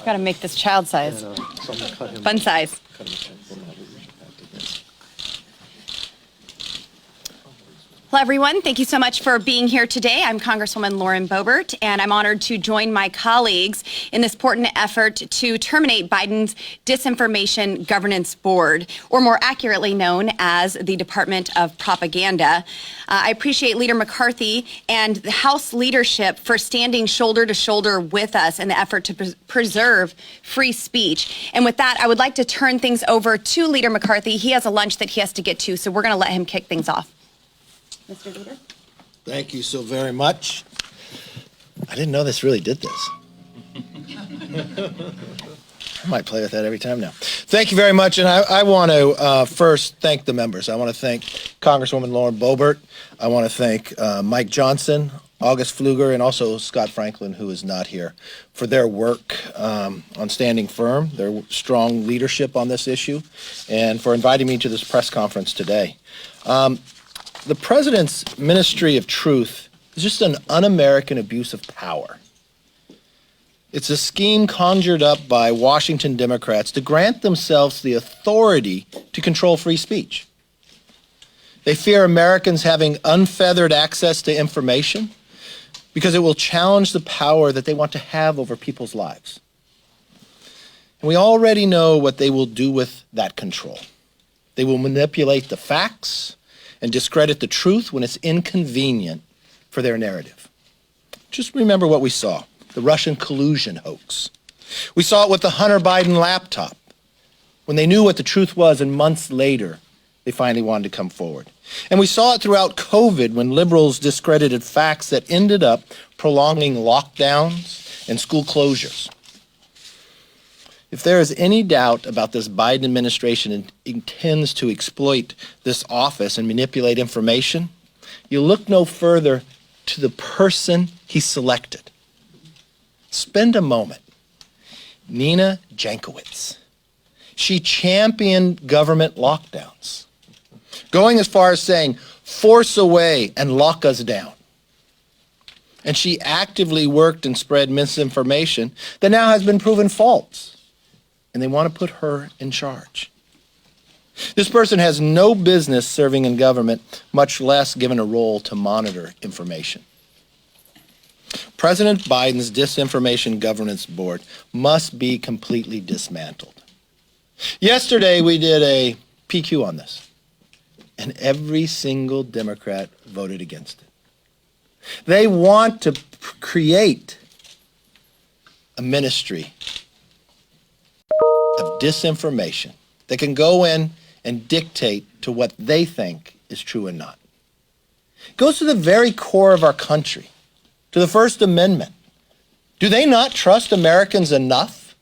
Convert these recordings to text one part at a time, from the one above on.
Got to make this child size. Fun size. Hello, everyone. Thank you so much for being here today. I'm Congresswoman Lauren Boebert, and I'm honored to join my colleagues in this important effort to terminate Biden's Disinformation Governance Board, or more accurately known as the Department of Propaganda. I appreciate Leader McCarthy and the House leadership for standing shoulder to shoulder with us in the effort to preserve free speech. And with that, I would like to turn things over to Leader McCarthy. He has a lunch that he has to get to, so we're going to let him kick things off. Mr. Leader. Thank you so very much. I didn't know this really did this. I might play with that every time now. Thank you very much, and I want to first thank the members. I want to thank Congresswoman Lauren Boebert. I want to thank Mike Johnson, August Pfluger, and also Scott Franklin, who is not here, for their work on standing firm, their strong leadership on this issue, and for inviting me to this press conference today. The president's Ministry of Truth is just an un-American abuse of power. It's a scheme conjured up by Washington Democrats to grant themselves the authority to control free speech. They fear Americans having unfeathered access to information because it will challenge the power that they want to have over people's lives. And we already know what they will do with that control. They will manipulate the facts and discredit the truth when it's inconvenient for their narrative. Just remember what we saw, the Russian collusion hoax. We saw it with the Hunter Biden laptop, when they knew what the truth was and months later, they finally wanted to come forward. And we saw it throughout COVID when liberals discredited facts that ended up prolonging lockdowns and school closures. If there is any doubt about this Biden administration intends to exploit this office and manipulate information, you look no further to the person he selected. Spend a moment. Nina Jankowicz. She championed government lockdowns, going as far as saying, force away and lock us down. And she actively worked and spread misinformation that now has been proven false. And they want to put her in charge. This person has no business serving in government, much less given a role to monitor information. President Biden's Disinformation Governance Board must be completely dismantled. Yesterday, we did a PQ on this, and every single Democrat voted against it. They want to create a ministry of disinformation that can go in and dictate to what they think is true and not. It goes to the very core of our country, to the First Amendment. Do they not trust Americans enough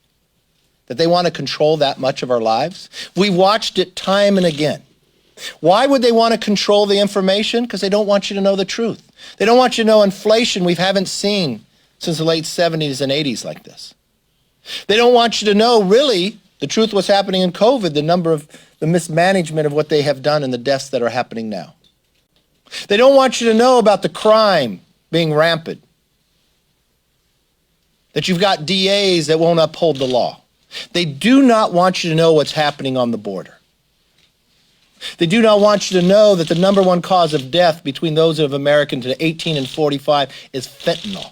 that they want to control that much of our lives? We watched it time and again. Why would they want to control the information? Because they don't want you to know the truth. They don't want you to know inflation we haven't seen since the late 70s and 80s like this. They don't want you to know, really, the truth what's happening in COVID, the mismanagement of what they have done and the deaths that are happening now. They don't want you to know about the crime being rampant, that you've got DAs that won't uphold the law. They do not want you to know what's happening on the border. They do not want you to know that the number one cause of death between those of Americans 18 and 45 is fentanyl,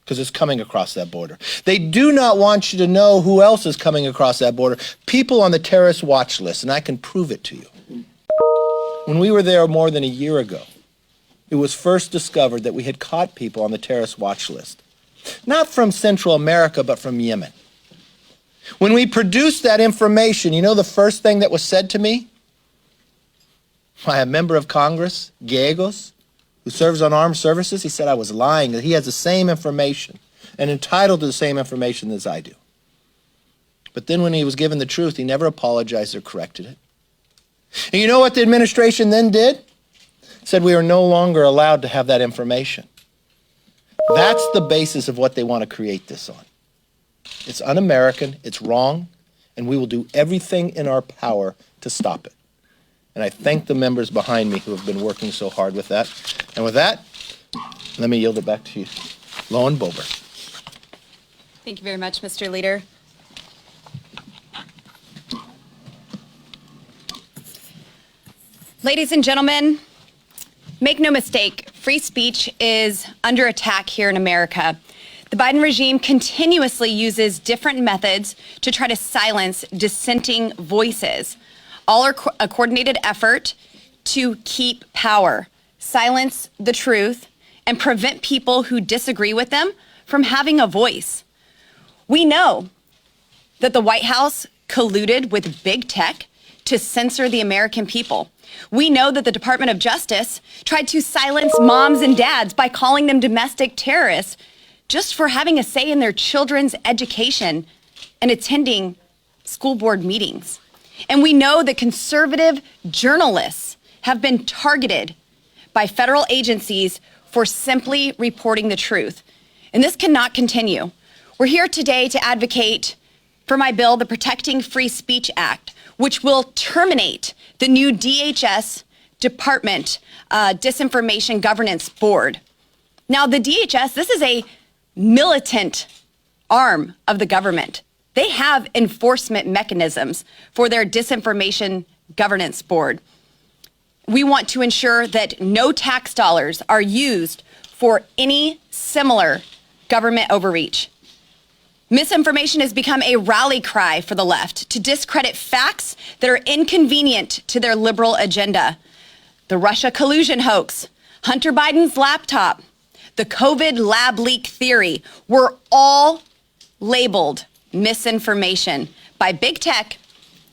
because it's coming across that border. They do not want you to know who else is coming across that border. People on the terrorist watch list, and I can prove it to you. When we were there more than a year ago, it was first discovered that we had caught people on the terrorist watch list, not from Central America, but from Yemen. When we produced that information, you know the first thing that was said to me by a member of Congress, Gallegos, who serves on armed services? He said I was lying, that he has the same information and entitled to the same information as I do. But then when he was given the truth, he never apologized or corrected it. And you know what the administration then did? Said we are no longer allowed to have that information. That's the basis of what they want to create this on. It's un-American, it's wrong, and we will do everything in our power to stop it. And I thank the members behind me who have been working so hard with that. And with that, let me yield it back to you, Lauren Boebert. Thank you very much, Mr. Leader. Ladies and gentlemen, make no mistake, free speech is under attack here in America. The Biden regime continuously uses different methods to try to silence dissenting voices. All are a coordinated effort to keep power, silence the truth, and prevent people who disagree with them from having a voice. We know that the White House colluded with big tech to censor the American people. We know that the Department of Justice tried to silence moms and dads by calling them domestic terrorists just for having a say in their children's education and attending school board meetings. And we know that conservative journalists have been targeted by federal agencies for simply reporting the truth. And this cannot continue. We're here today to advocate for my bill, the Protecting Free Speech Act, which will terminate the new DHS Department Disinformation Governance Board. Now, the DHS, this is a militant arm of the government. They have enforcement mechanisms for their Disinformation Governance Board. We want to ensure that no tax dollars are used for any similar government overreach. Misinformation has become a rally cry for the left to discredit facts that are inconvenient to their liberal agenda. The Russia collusion hoax, Hunter Biden's laptop, the COVID lab leak theory were all labeled misinformation by big tech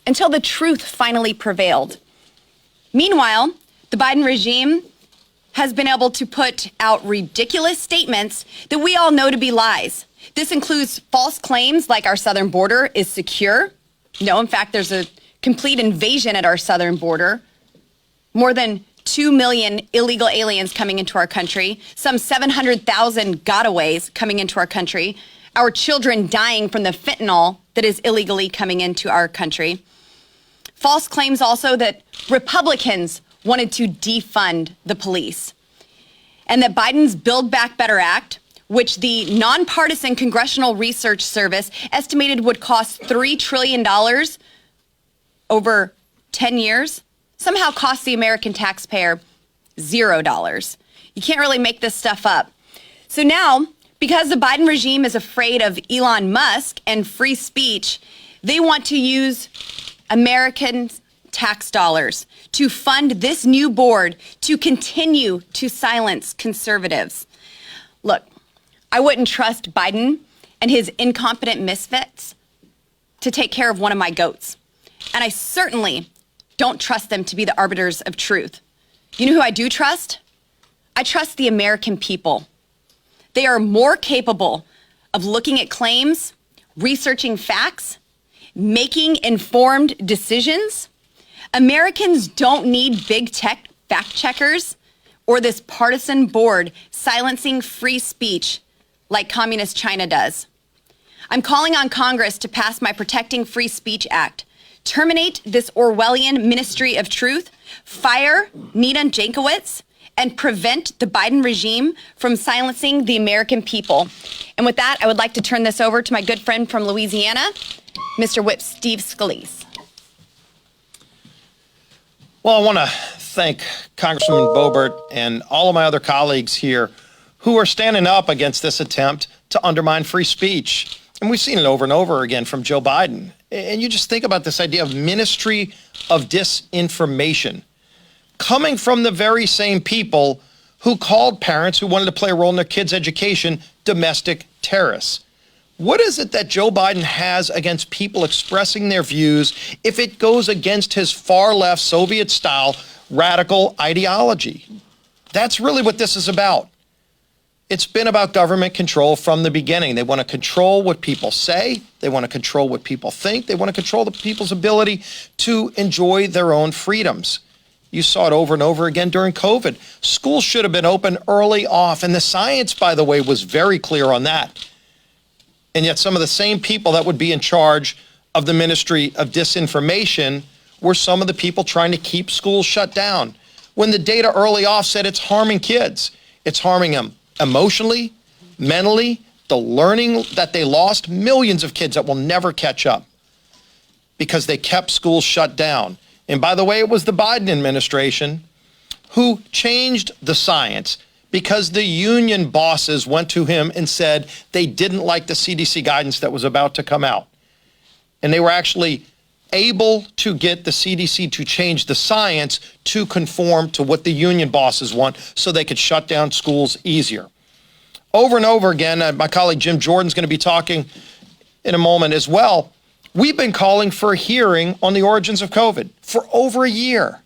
until the truth finally prevailed. Meanwhile, the Biden regime has been able to put out ridiculous statements that we all know to be lies. This includes false claims like our southern border is secure. No, in fact, there's a complete invasion at our southern border. More than 2 million illegal aliens coming into our country, some 700,000 gotaways coming into our country, our children dying from the fentanyl that is illegally coming into our country. False claims also that Republicans wanted to defund the police, and that Biden's Build Back Better Act, which the nonpartisan Congressional Research Service estimated would cost $3 trillion over 10 years, somehow cost the American taxpayer $0. You can't really make this stuff up. So now, because the Biden regime is afraid of Elon Musk and free speech, they want to use American tax dollars to fund this new board to continue to silence conservatives. Look, I wouldn't trust Biden and his incompetent misfits to take care of one of my goats. And I certainly don't trust them to be the arbiters of truth. You know who I do trust? I trust the American people. They are more capable of looking at claims, researching facts, making informed decisions. Americans don't need big tech fact checkers or this partisan board silencing free speech like communist China does. I'm calling on Congress to pass my Protecting Free Speech Act, terminate this Orwellian Ministry of Truth, fire Nina Jankowicz, and prevent the Biden regime from silencing the American people. And with that, I would like to turn this over to my good friend from Louisiana, Mr. Whip Steve Scalise. Well, I want to thank Congresswoman Boebert and all of my other colleagues here who are standing up against this attempt to undermine free speech. And we've seen it over and over again from Joe Biden. And you just think about this idea of ministry of disinformation coming from the very same people who called parents who wanted to play a role in their kids' education domestic terrorists. What is it that Joe Biden has against people expressing their views if it goes against his far-left Soviet-style radical ideology? That's really what this is about. It's been about government control from the beginning. They want to control what people say. They want to control what people think. They want to control the people's ability to enjoy their own freedoms. You saw it over and over again during COVID. Schools should have been open early off, and the science, by the way, was very clear on that. And yet some of the same people that would be in charge of the Ministry of Disinformation were some of the people trying to keep schools shut down. When the data early off said it's harming kids, it's harming them emotionally, mentally, the learning that they lost, millions of kids that will never catch up because they kept schools shut down. And by the way, it was the Biden administration who changed the science because the union bosses went to him and said they didn't like the CDC guidance that was about to come out. And they were actually able to get the CDC to change the science to conform to what the union bosses want so they could shut down schools easier. Over and over again, my colleague Jim Jordan's going to be talking in a moment as well. We've been calling for a hearing on the origins of COVID for over a year.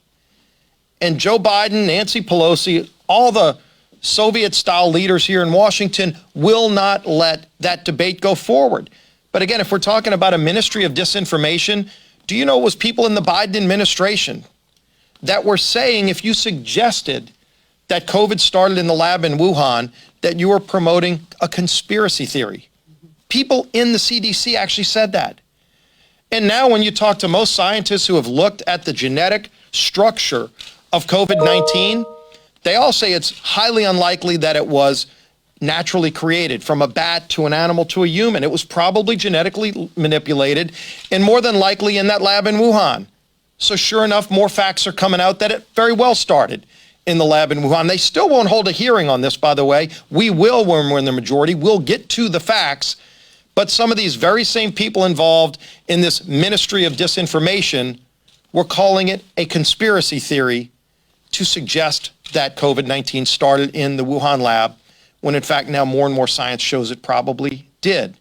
And Joe Biden, Nancy Pelosi, all the Soviet-style leaders here in Washington will not let that debate go forward. But again, if we're talking about a ministry of disinformation, do you know it was people in the Biden administration that were saying if you suggested that COVID started in the lab in Wuhan, that you were promoting a conspiracy theory? People in the CDC actually said that. And now when you talk to most scientists who have looked at the genetic structure of COVID-19, they all say it's highly unlikely that it was naturally created from a bat to an animal to a human. It was probably genetically manipulated and more than likely in that lab in Wuhan. So sure enough, more facts are coming out that it very well started in the lab in Wuhan. They still won't hold a hearing on this, by the way. We will when we're in the majority. We'll get to the facts. But some of these very same people involved in this ministry of disinformation were calling it a conspiracy theory to suggest that COVID-19 started in the Wuhan lab, when in fact now more and more science shows it probably did.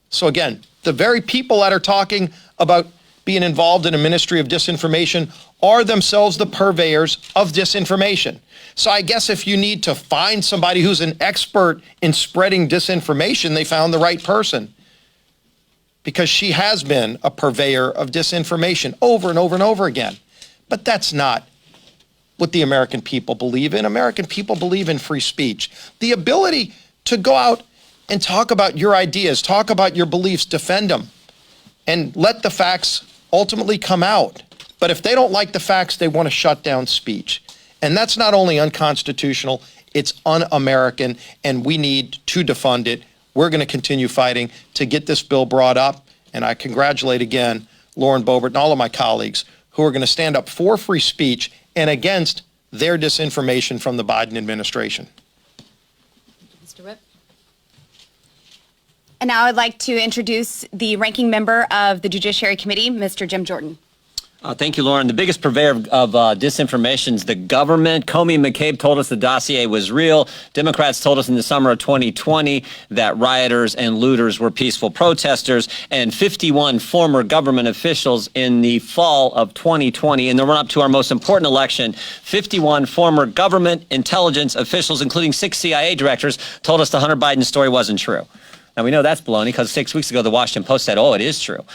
So again, the very people that are talking about being involved in a ministry of disinformation are themselves the purveyors of disinformation. So I guess if you need to find somebody who's an expert in spreading disinformation, they found the right person, because she has been a purveyor of disinformation over and over and over again. But that's not what the American people believe in. American people believe in free speech. The ability to go out and talk about your ideas, talk about your beliefs, defend them, and let the facts ultimately come out. But if they don't like the facts, they want to shut down speech. And that's not only unconstitutional, it's un-American, and we need to defund it. We're going to continue fighting to get this bill brought up. And I congratulate again Lauren Boebert and all of my colleagues who are going to stand up for free speech and against their disinformation from the Biden administration. Mr. Whip. And now I'd like to introduce the ranking member of the Judiciary Committee, Mr. Jim Jordan. Thank you, Lauren. The biggest purveyor of disinformation is the government. Comey and McCabe told us the dossier was real. Democrats told us in the summer of 2020 that rioters and looters were peaceful protesters. And 51 former government officials in the fall of 2020, in the run-up to our most important election, 51 former government intelligence officials, including 6 CIA directors, told us the Hunter Biden story wasn't true. Now, we know that's baloney because 6 weeks ago, the Washington Post said, oh, it is true.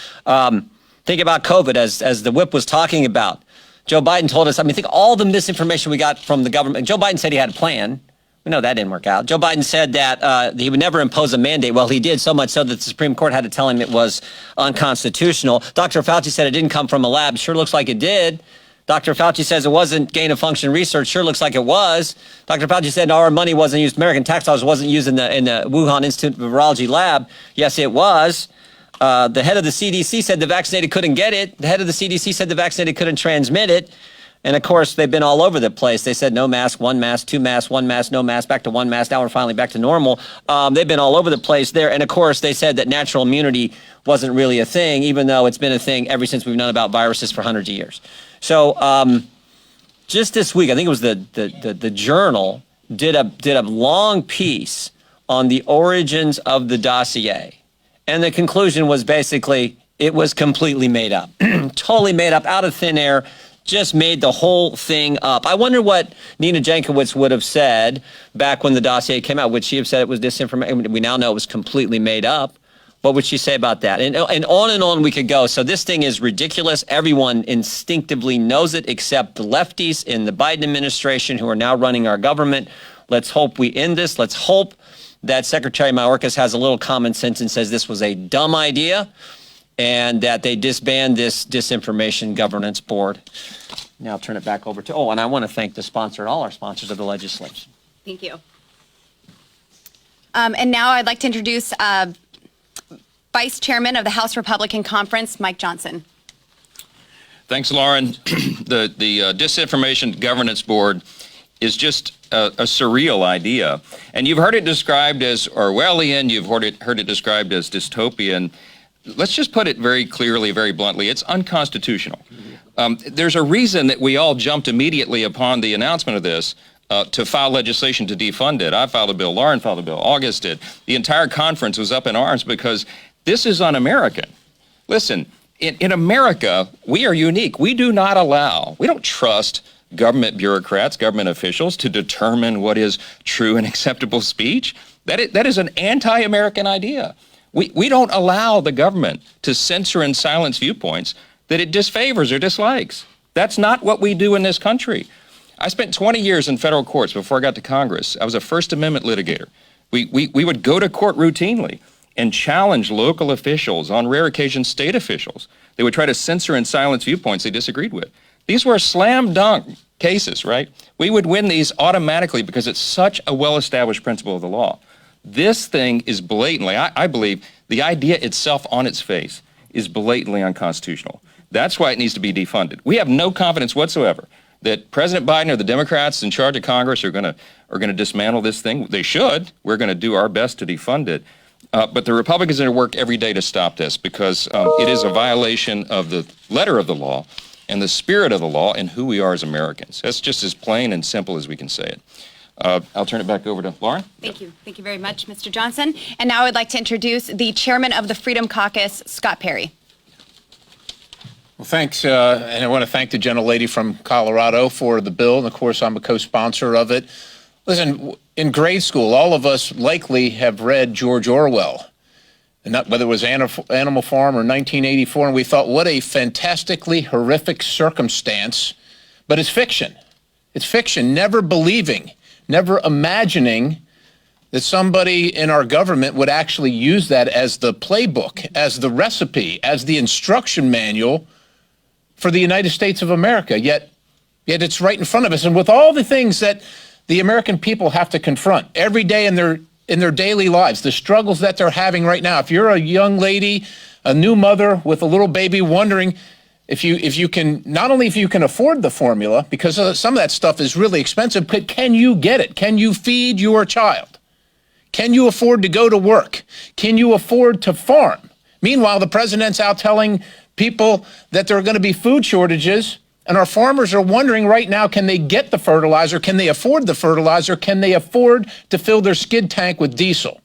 Think about COVID, as the whip was talking about. Joe Biden told us, think all the misinformation we got from the government. Joe Biden said he had a plan. We know that didn't work out. Joe Biden said that he would never impose a mandate. Well, he did, so much so that the Supreme Court had to tell him it was unconstitutional. Dr. Fauci said it didn't come from a lab. Sure looks like it did. Dr. Fauci says it wasn't gain-of-function research. Sure looks like it was. Dr. Fauci said our money wasn't used, American tax dollars wasn't used in the Wuhan Institute of Virology lab. Yes, it was. The head of the CDC said the vaccinated couldn't get it. The head of the CDC said the vaccinated couldn't transmit it. And of course, they've been all over the place. They said no mask, 1 mask, 2 masks, 1 mask, no mask, back to 1 mask. Now we're finally back to normal. They've been all over the place there. And of course, they said that natural immunity wasn't really a thing, even though it's been a thing ever since we've known about viruses for hundreds of years. So just this week, I think it was the Journal did a long piece on the origins of the dossier. And the conclusion was basically it was completely made up, totally made up, out of thin air, just made the whole thing up. I wonder what Nina Jankowicz would have said back when the dossier came out. Would she have said it was disinformation? We now know it was completely made up. What would she say about that? And on we could go. So this thing is ridiculous. Everyone instinctively knows it, except the lefties in the Biden administration who are now running our government. Let's hope we end this. Let's hope that Secretary Mayorkas has a little common sense and says this was a dumb idea and that they disband this disinformation governance board. Now I'll turn it back over to, and I want to thank the sponsor and all our sponsors of the legislation. Thank you. And now I'd like to introduce Vice Chairman of the House Republican Conference, Mike Johnson. Thanks, Lauren. The Disinformation Governance Board is just a surreal idea. And you've heard it described as Orwellian, you've heard it described as dystopian. Let's just put it very clearly, very bluntly, it's unconstitutional. There's a reason that we all jumped immediately upon the announcement of this to file legislation to defund it. I filed a bill, Lauren filed a bill, August did. The entire conference was up in arms because this is un-American. Listen, in America, we are unique. We don't trust government bureaucrats, government officials to determine what is true and acceptable speech. That is an anti-American idea. We don't allow the government to censor and silence viewpoints that it disfavors or dislikes. That's not what we do in this country. I spent 20 years in federal courts before I got to Congress. I was a First Amendment litigator. We would go to court routinely and challenge local officials, on rare occasions state officials. They would try to censor and silence viewpoints they disagreed with. These were slam dunk cases, right? We would win these automatically because it's such a well-established principle of the law. This thing is blatantly, I believe, the idea itself on its face is blatantly unconstitutional. That's why it needs to be defunded. We have no confidence whatsoever that President Biden or the Democrats in charge of Congress are going to dismantle this thing. They should. We're going to do our best to defund it. But the Republicans are going to work every day to stop this because it is a violation of the letter of the law and the spirit of the law and who we are as Americans. That's just as plain and simple as we can say it. I'll turn it back over to Lauren. Thank you. Thank you very much, Mr. Johnson. And now I'd like to introduce the chairman of the Freedom Caucus, Scott Perry. Well, thanks. And I want to thank the gentlelady from Colorado for the bill. And of course, I'm a co-sponsor of it. Listen, in grade school, all of us likely have read George Orwell, and not, whether it was Animal Farm or 1984, and we thought, what a fantastically horrific circumstance. But it's fiction. It's fiction, never believing, never imagining that somebody in our government would actually use that as the playbook, as the recipe, as the instruction manual for the United States of America. Yet it's right in front of us. And with all the things that the American people have to confront every day in their daily lives, the struggles that they're having right now. If you're a young lady, a new mother with a little baby, wondering if you can, not only if you can afford the formula, because some of that stuff is really expensive, but can you get it? Can you feed your child? Can you afford to go to work? Can you afford to farm? Meanwhile, the president's out telling people that there are going to be food shortages. And our farmers are wondering right now, can they get the fertilizer? Can they afford the fertilizer? Can they afford to fill their skid tank with diesel?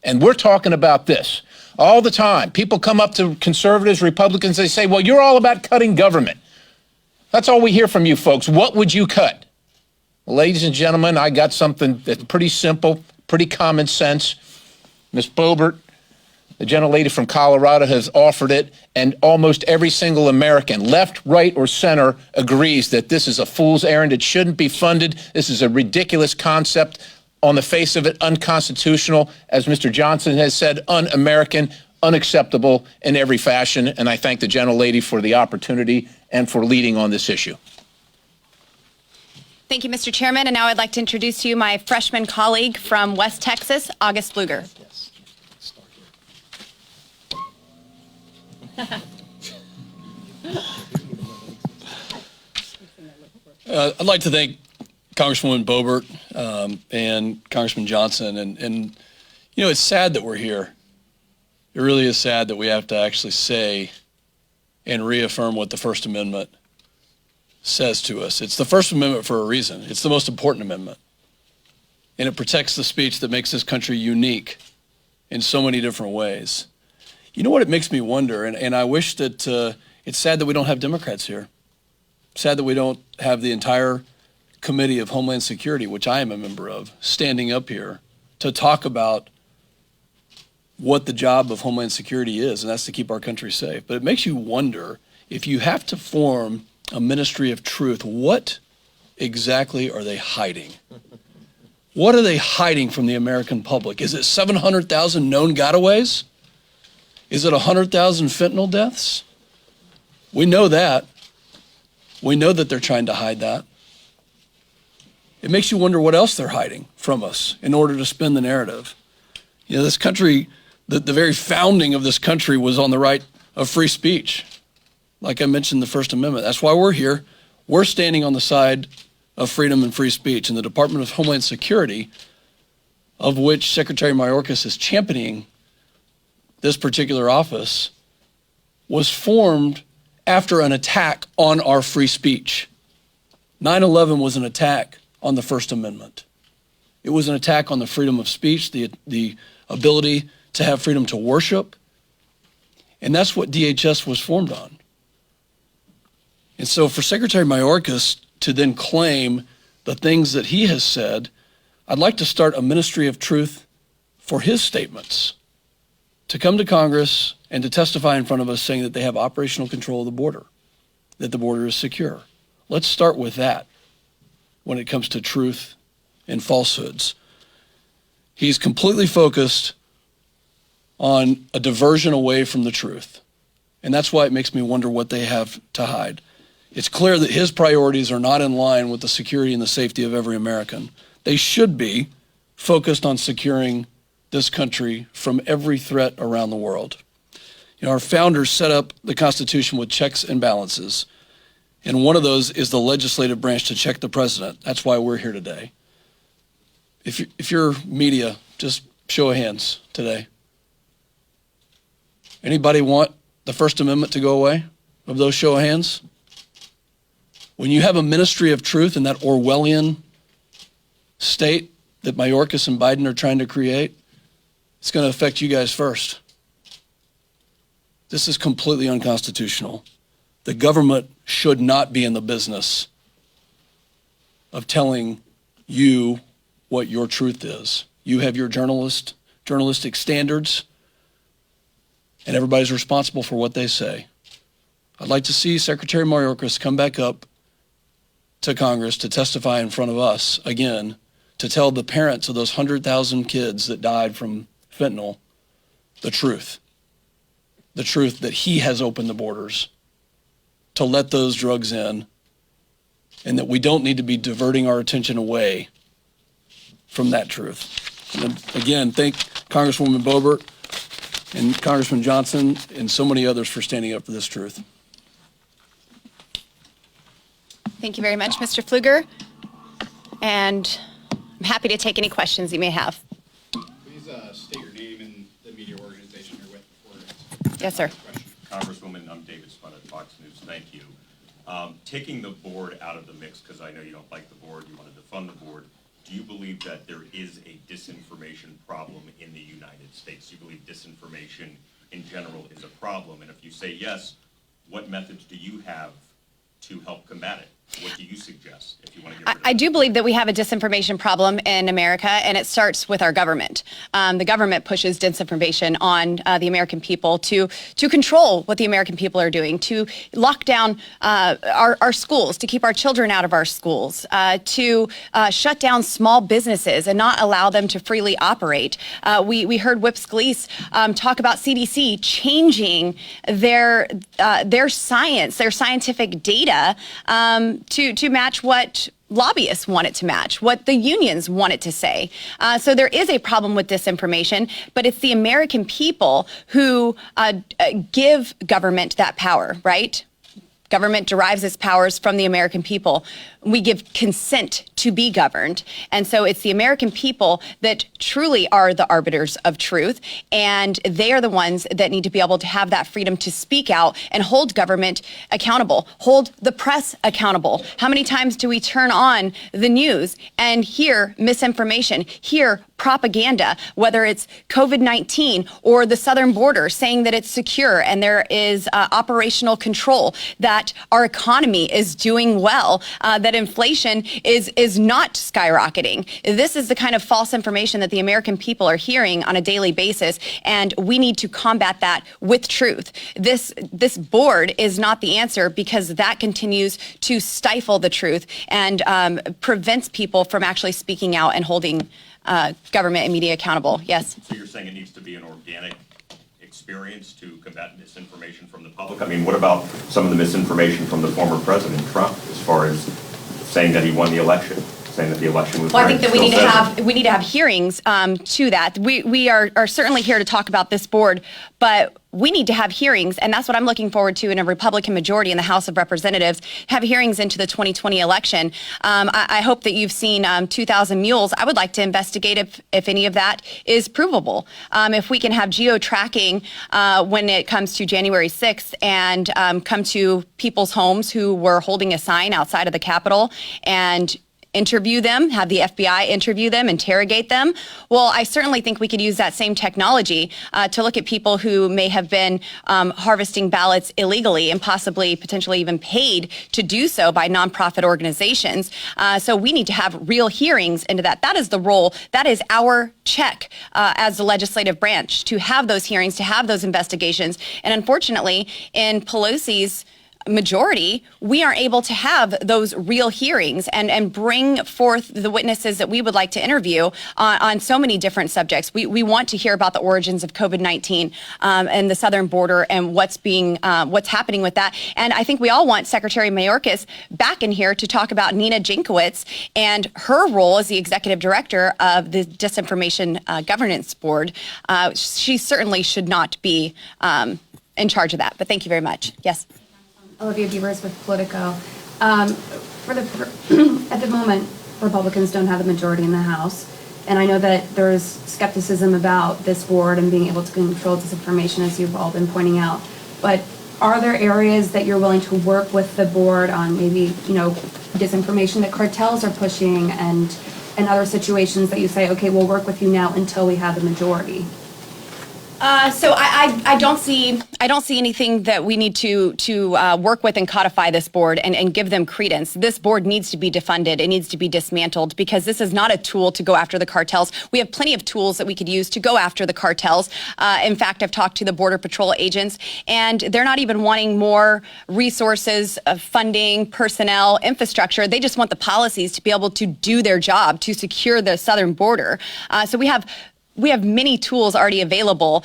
And we're talking about this all the time. People come up to conservatives, Republicans, they say, well, you're all about cutting government. That's all we hear from you folks. What would you cut? Well, ladies and gentlemen, I got something that's pretty simple, pretty common sense. Ms. Boebert, the gentlelady from Colorado, has offered it, and almost every single American, left, right, or center, agrees that this is a fool's errand. It shouldn't be funded. This is a ridiculous concept. On the face of it, unconstitutional. As Mr. Johnson has said, un-American, unacceptable in every fashion. And I thank the gentlelady for the opportunity and for leading on this issue. Thank you, Mr. Chairman. And now I'd like to introduce to you my freshman colleague from West Texas, August Pfluger. I'd like to thank Congresswoman Boebert and Congressman Johnson. And, you know, it's sad that we're here. It really is sad that we have to actually say and reaffirm what the First Amendment says to us. It's the First Amendment for a reason. It's the most important amendment. And it protects the speech that makes this country unique in so many different ways. You know what it makes me wonder, and I wish that it's sad that we don't have Democrats here. Sad that we don't have the entire Committee of Homeland Security, which I am a member of, standing up here to talk about what the job of Homeland Security is, and that's to keep our country safe. But it makes you wonder, if you have to form a ministry of truth, what exactly are they hiding? What are they hiding from the American public? Is it 700,000 known gotaways? Is it 100,000 fentanyl deaths? We know that. We know that they're trying to hide that. It makes you wonder what else they're hiding from us in order to spin the narrative. You know, this country, the very founding of this country was on the right of free speech. Like I mentioned, the First Amendment. That's why we're here. We're standing on the side of freedom and free speech. And the Department of Homeland Security, of which Secretary Mayorkas is championing this particular office, was formed after an attack on our free speech. 9/11 was an attack on the First Amendment. It was an attack on the freedom of speech, the ability to have freedom to worship. And that's what DHS was formed on. And so for Secretary Mayorkas to then claim the things that he has said, I'd like to start a ministry of truth for his statements, to come to Congress and to testify in front of us saying that they have operational control of the border, that the border is secure. Let's start with that when it comes to truth and falsehoods. He's completely focused on a diversion away from the truth. And that's why it makes me wonder what they have to hide. It's clear that his priorities are not in line with the security and the safety of every American. They should be focused on securing this country from every threat around the world. You know, our founders set up the Constitution with checks and balances. And one of those is the legislative branch to check the president. That's why we're here today. If you're media, just show of hands today. Anybody want the First Amendment to go away? Of those show of hands? When you have a ministry of truth in that Orwellian state that Mayorkas and Biden are trying to create, it's going to affect you guys first. This is completely unconstitutional. The government should not be in the business of telling you what your truth is. You have your journalistic standards, and everybody's responsible for what they say. I'd like to see Secretary Mayorkas come back up to Congress to testify in front of us again, to tell the parents of those 100,000 kids that died from fentanyl the truth that he has opened the borders to let those drugs in, and that we don't need to be diverting our attention away from that truth. And again, thank Congresswoman Boebert and Congressman Johnson and so many others for standing up for this truth. Thank you very much, Mr. Pfluger. And I'm happy to take any questions you may have. Please state your name and the media organization you're with before. Yes, sir. Congresswoman, I'm David Spun at Fox News. Thank you. Taking the board out of the mix, because I know you don't like the board, you want to defund the board, do you believe that there is a disinformation problem in the United States? Do you believe disinformation in general is a problem? And if you say yes, what methods do you have to help combat it? What do you suggest if you want to get rid of it? I do believe that we have a disinformation problem in America, and it starts with our government. The government pushes disinformation on the American people to control what the American people are doing, to lock down our schools, to keep our children out of our schools, to shut down small businesses and not allow them to freely operate. We heard Whip Scalise talk about CDC changing their science, their scientific data to match what lobbyists want it to match, what the unions want it to say. So there is a problem with disinformation, but it's the American people who give government that power, right? Government derives its powers from the American people. We give consent to be governed. And so it's the American people that truly are the arbiters of truth. And they are the ones that need to be able to have that freedom to speak out and hold government accountable, hold the press accountable. How many times do we turn on the news and hear misinformation, hear propaganda, whether it's COVID-19 or the southern border saying that it's secure and there is operational control, that our economy is doing well, that inflation is not skyrocketing. This is the kind of false information that the American people are hearing on a daily basis, and we need to combat that with truth. This board is not the answer, because that continues to stifle the truth and prevents people from actually speaking out and holding government and media accountable. Yes? So you're saying it needs to be an organic experience to combat misinformation from the public? I mean, what about some of the misinformation from the former President Trump as far as saying that he won the election? saying that the election was Well, I rigged. think that Still we need to have hearings to that. We are certainly here to talk about this board, but we need to have hearings, and that's what I'm looking forward to in a Republican majority in the House of Representatives, have hearings into the 2020 election. I hope that you've seen 2,000 Mules. I would like to investigate if any of that is provable. If we can have geo-tracking when it comes to January 6th and come to people's homes who were holding a sign outside of the Capitol and interview them, have the FBI interview them, interrogate them. Well, I certainly think we could use that same technology to look at people who may have been harvesting ballots illegally and possibly potentially even paid to do so by nonprofit organizations. So we need to have real hearings into that. That is the role. That is our check as the legislative branch, to have those hearings, to have those investigations. And unfortunately, in Pelosi's majority, we aren't able to have those real hearings and bring forth the witnesses that we would like to interview on so many different subjects. We want to hear about the origins of COVID-19 and the southern border and what's happening with that. And I think we all want Secretary Mayorkas back in here to talk about Nina Jankowicz and her role as the executive director of the Disinformation Governance Board. She certainly should not be in charge of that. But thank you very much. Yes. Olivia Devers with Politico. At the moment, Republicans don't have the majority in the House, and I know that there's skepticism about this board and being able to control disinformation, as you've all been pointing out. But are there areas that you're willing to work with the board on, maybe, disinformation that cartels are pushing, and other situations that you say, okay, we'll work with you now until we have the majority? So I don't see anything that we need to work with and codify this board and give them credence. This board needs to be defunded. It needs to be dismantled, because this is not a tool to go after the cartels. We have plenty of tools that we could use to go after the cartels. In fact, I've talked to the Border Patrol agents, and they're not even wanting more resources, funding, personnel, infrastructure. They just want the policies to be able to do their job, to secure the southern border. So we have many tools already available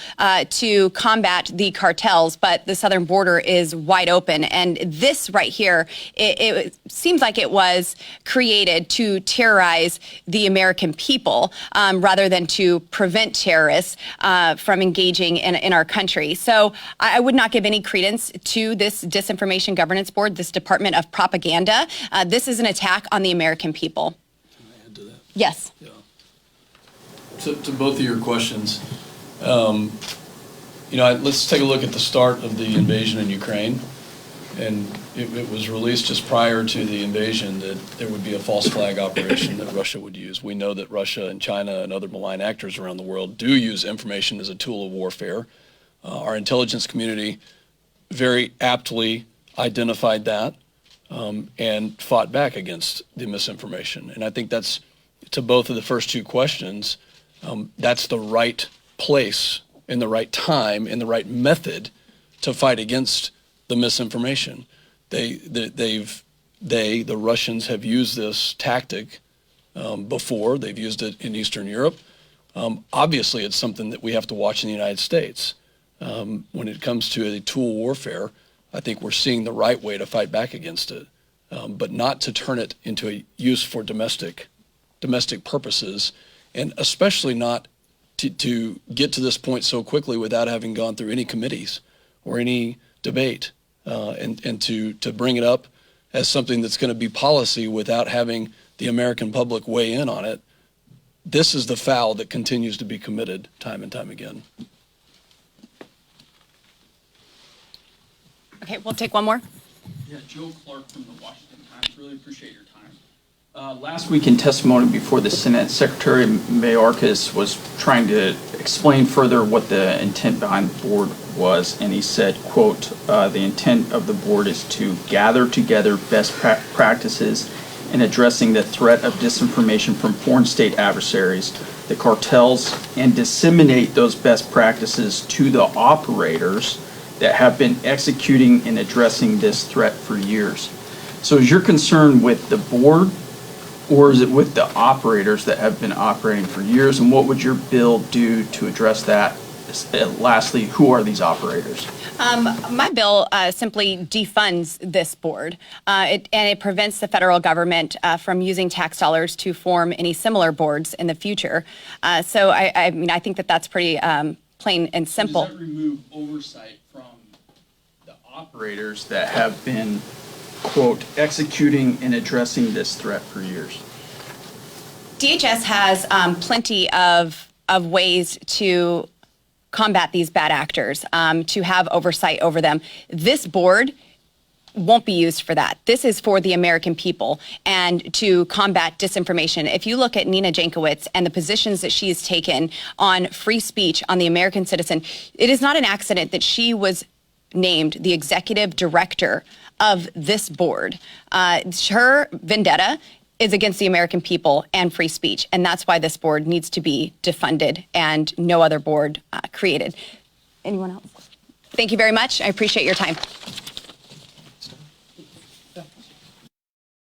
to combat the cartels, but the southern border is wide open. And this right here, it seems like it was created to terrorize the American people rather than to prevent terrorists from engaging in our country. So I would not give any credence to this Disinformation Governance Board, this Department of Propaganda. This is an attack on the American people. Can I add to that? Yes. Yeah. To both of your questions, let's take a look at the start of the invasion in Ukraine. And it was released just prior to the invasion that there would be a false flag operation that Russia would use. We know that Russia and China and other malign actors around the world do use information as a tool of warfare. Our intelligence community very aptly identified that and fought back against the misinformation. And I think that's, to both of the first two questions, that's the right place in the right time in the right method to fight against the misinformation. The Russians have used this tactic before. They've used it in Eastern Europe. Obviously, it's something that we have to watch in the United States. When it comes to a tool warfare, I think we're seeing the right way to fight back against it, but not to turn it into a use for domestic purposes, and especially not to get to this point so quickly without having gone through any committees or any debate, and to bring it up as something that's going to be policy without having the American public weigh in on it. This is the foul that continues to be committed time and time again. Okay, we'll take one more. Yeah, Joe Clark from the Washington Times. Really appreciate your time. Last week in testimony before the Senate, Secretary Mayorkas was trying to explain further what the intent behind the board was, and he said, quote, the intent of the board is to gather together best practices in addressing the threat of disinformation from foreign state adversaries, the cartels, and disseminate those best practices to the operators that have been executing and addressing this threat for years. So is your concern with the board, or is it with the operators that have been operating for years? And what would your bill do to address that lastly, who are these operators? My bill simply defunds this board, and it prevents the federal government from using tax dollars to form any similar boards in the future. So I mean, I think that that's pretty plain and simple. Does that remove oversight from the operators that have been, quote, executing and addressing this threat for years? DHS has plenty of ways to combat these bad actors, to have oversight over them. This board won't be used for that. This is for the American people and to combat disinformation. If you look at Nina Jankowicz and the positions that she has taken on free speech, on the American citizen, it is not an accident that she was named the executive director of this board. Her vendetta is against the American people and free speech, and that's why this board needs to be defunded and no other board created. Anyone else? Thank you very much. I appreciate your time.